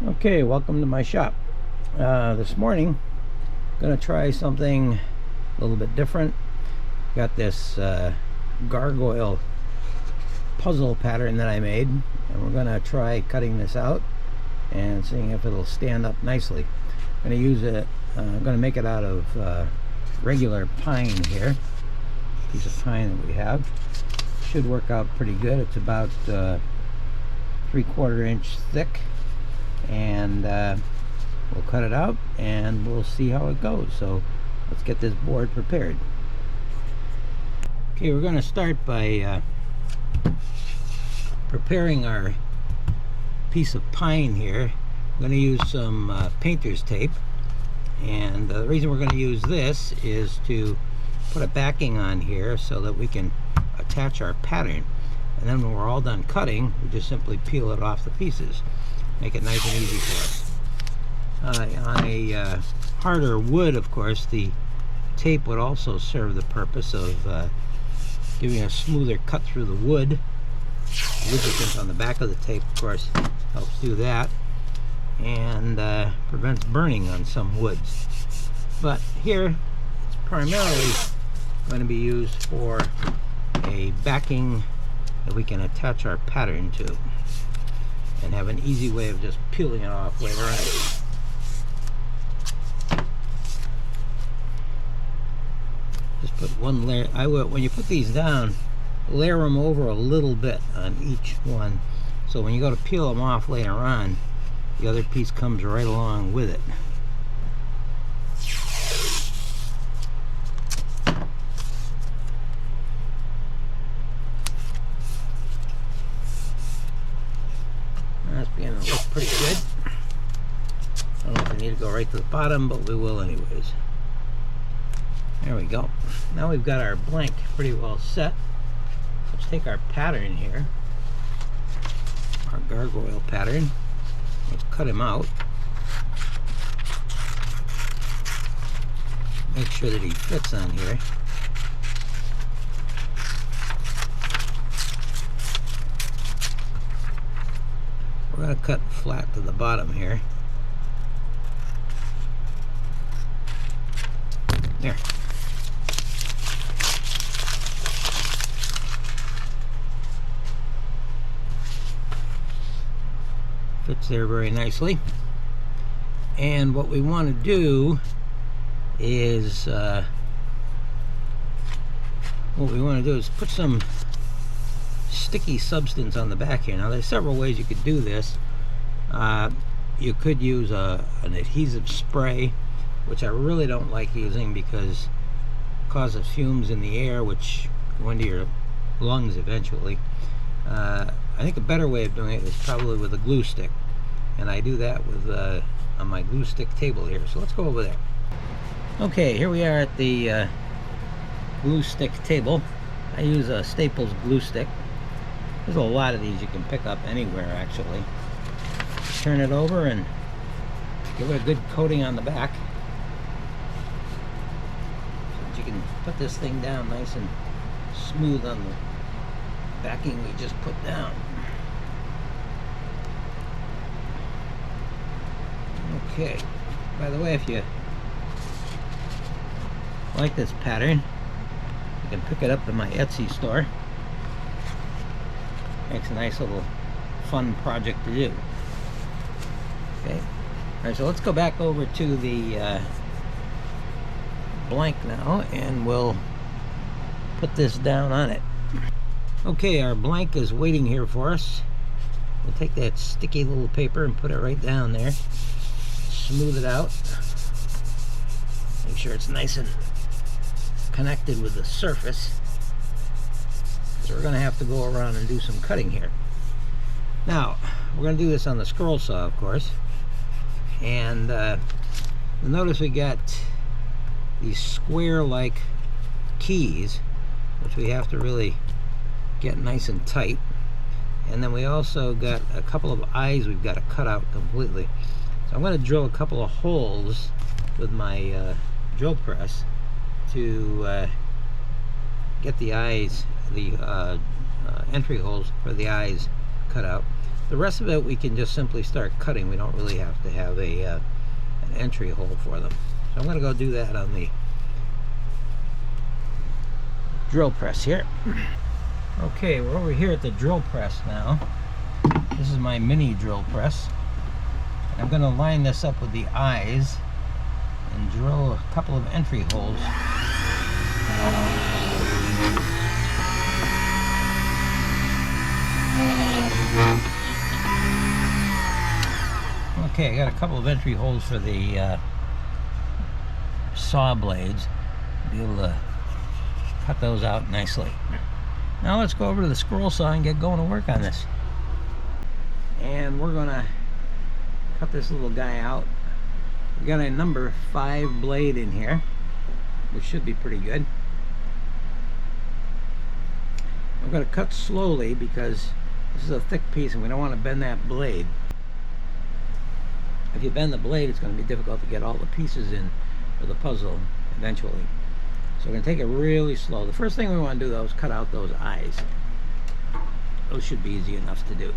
Okay, welcome to my shop. This morning, gonna try something a little bit different. Got this gargoyle puzzle pattern that I made, and we're gonna try cutting this out and seeing if it'll stand up nicely. I'm gonna use it. I'm gonna make it out of regular pine here. Piece of pine that we have should work out pretty good. It's about 3/4 inch thick. And we'll cut it out and we'll see how it goes. So let's get this board prepared. Okay, we're going to start by preparing our piece of pine here. I'm going to use some painter's tape, and the reason we're going to use this is to put a backing on here so that we can attach our pattern, and then when we're all done cutting, we just simply peel it off the pieces. Make it nice and easy for us. On a harder wood, of course, the tape would also serve the purpose of giving a smoother cut through the wood. Lubricant on the back of the tape, of course, helps do that, and prevents burning on some woods. But here, it's primarily going to be used for a backing that we can attach our pattern to, and have an easy way of just peeling it off later on. Just put one layer. When you put these down, layer them over a little bit on each one, so when you go to peel them off later on, the other piece comes right along with it. That's beginning to look pretty good. I don't know if we need to go right to the bottom, but we will anyways. There we go. Now we've got our blank pretty well set. Let's take our pattern here, our gargoyle pattern. Let's cut him out. Make sure that he fits on here. We're going to cut flat to the bottom here. There. Fits there very nicely. And what we want to do is put some sticky substance on the back here. Now there's several ways you could do this. You could use an adhesive spray, which I really don't like using because it causes fumes in the air which go into your lungs eventually. I think a better way of doing it is probably with a glue stick, and I do that with on my glue stick table here. So let's go over there. Okay, here we are at the glue stick table. I use a Staples glue stick. There's a lot of these you can pick up anywhere, actually. Turn it over and give it a good coating on the back, so that you can put this thing down nice and smooth on the backing we just put down. Okay, by the way, if you like this pattern, you can pick it up in my Etsy store. Makes a nice little fun project to do. Okay, alright, so let's go back over to the blank now, and we'll put this down on it. Okay, our blank is waiting here for us. We'll take that sticky little paper and put it right down there. Smooth it out. Make sure it's nice and connected with the surface. So we're going to have to go around and do some cutting here. Now, we're going to do this on the scroll saw, of course. And you'll notice we got these square-like keys, which we have to really get nice and tight. And then we also got a couple of eyes we've got to cut out completely. So I'm going to drill a couple of holes with my drill press to get the eyes, the entry holes for the eyes cut out. The rest of it we can just simply start cutting. We don't really have to have an entry hole for them. So I'm going to go do that on the drill press here. Okay, we're over here at the drill press now. This is my mini drill press. I'm going to line this up with the eyes and drill a couple of entry holes. Okay, I got a couple of entry holes for the saw blades. Be able to cut those out nicely. Now let's go over to the scroll saw and get going to work on this. And we're gonna cut this little guy out. We got a number 5 blade in here, which should be pretty good. I'm gonna cut slowly because this is a thick piece and we don't want to bend that blade. If you bend the blade, it's going to be difficult to get all the pieces in for the puzzle eventually. So we're going to take it really slow. The first thing we want to do though is cut out those eyes. Those should be easy enough to do.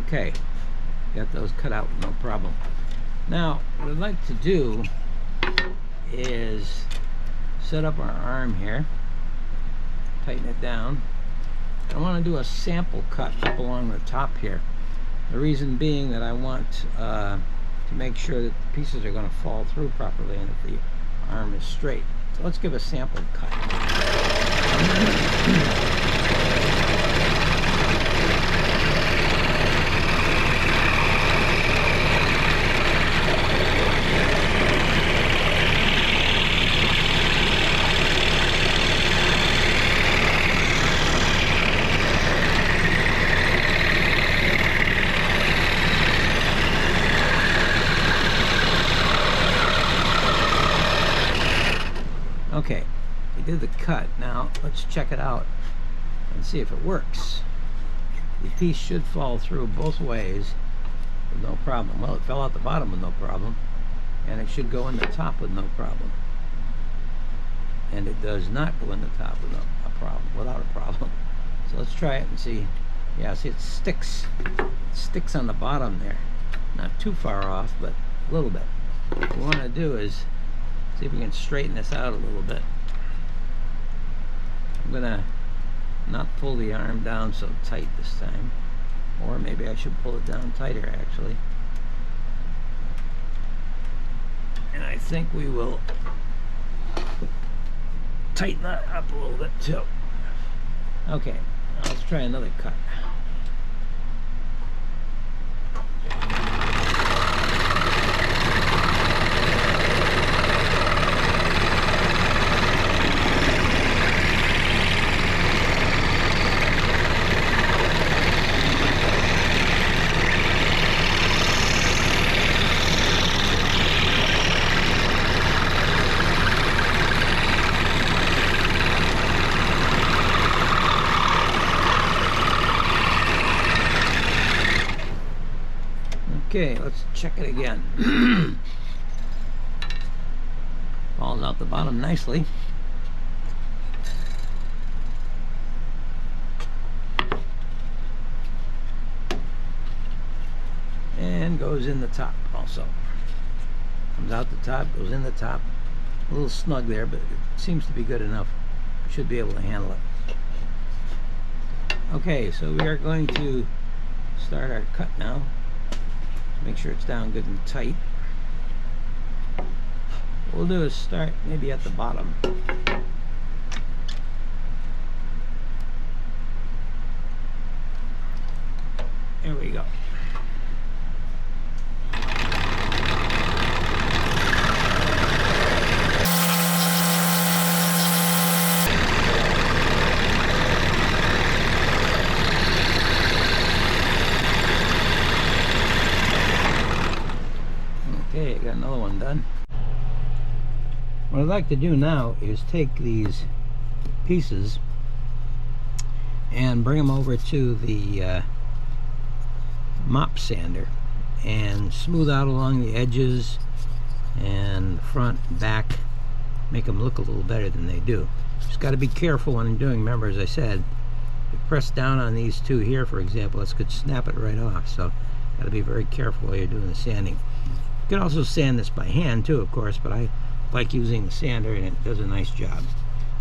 Okay, got those cut out, no problem. Now, what I'd like to do is set up our arm here, tighten it down. I want to do a sample cut up along the top here. The reason being that I want to make sure that the pieces are going to fall through properly and that the arm is straight. So let's give a sample cut. Okay, we did the cut. Now let's check it out and see if it works. The piece should fall through both ways with no problem. Well, it fell out the bottom with no problem, and it should go in the top with no problem. And it does not go in the top with without a problem. So let's try it and see. Yeah, see, it sticks on the bottom there. Not too far off, but a little bit. What we want to do is see if we can straighten this out a little bit. I'm gonna not pull the arm down so tight this time, or maybe I should pull it down tighter actually. And I think we will tighten that up a little bit too. Okay, now let's try another cut. Okay, let's check it again. Falls out the bottom nicely. And goes in the top also. Comes out the top, goes in the top. A little snug there, but it seems to be good enough. We should be able to handle it. Okay, so we are going to start our cut now. Make sure it's down good and tight. What we'll do is start maybe at the bottom. There we go. What I'd like to do now is take these pieces and bring them over to the mop sander and smooth out along the edges and front and back, make them look a little better than they do. Just got to be careful when I'm doing. Remember, as I said, if you press down on these two here, for example, this could snap it right off, so got to be very careful while you're doing the sanding. You can also sand this by hand too, of course, but I like using the sander and it does a nice job.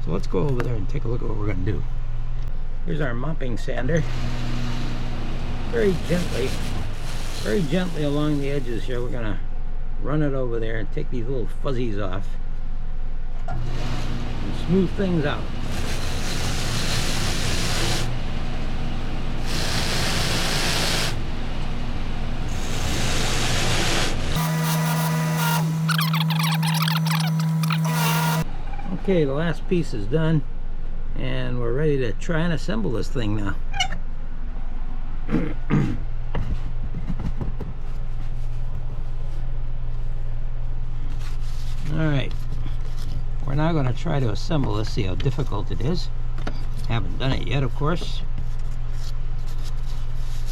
So let's go over there and take a look at what we're going to do. Here's our mopping sander. Very gently along the edges here, we're going to run it over there and take these little fuzzies off and smooth things out. Okay, the last piece is done and we're ready to try and assemble this thing now. Alright, we're now going to try to assemble this, see how difficult it is. Haven't done it yet, of course.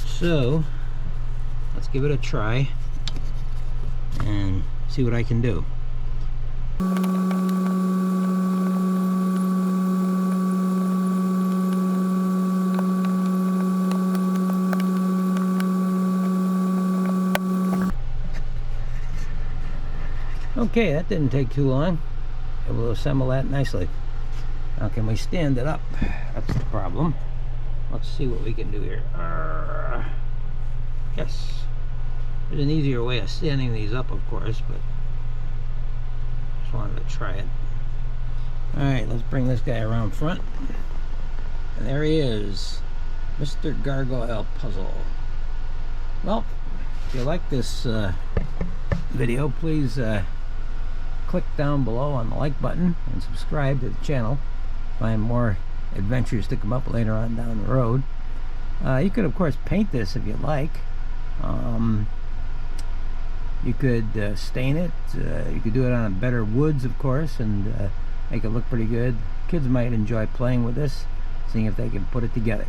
So, let's give it a try and see what I can do. Okay, that didn't take too long. Able to assemble that nicely. Now can we stand it up? That's the problem. Let's see what we can do here. Yes. There's an easier way of standing these up, of course, but just wanted to try it. Alright, let's bring this guy around front. And there he is. Mr. Gargoyle Puzzle. Well, if you like this video, please click down below on the like button and subscribe to the channel. Find more adventures to come up later on down the road. You could of course paint this if you'd like. You could stain it. You could do it on a better woods, of course, and make it look pretty good. Kids might enjoy playing with this, seeing if they can put it together.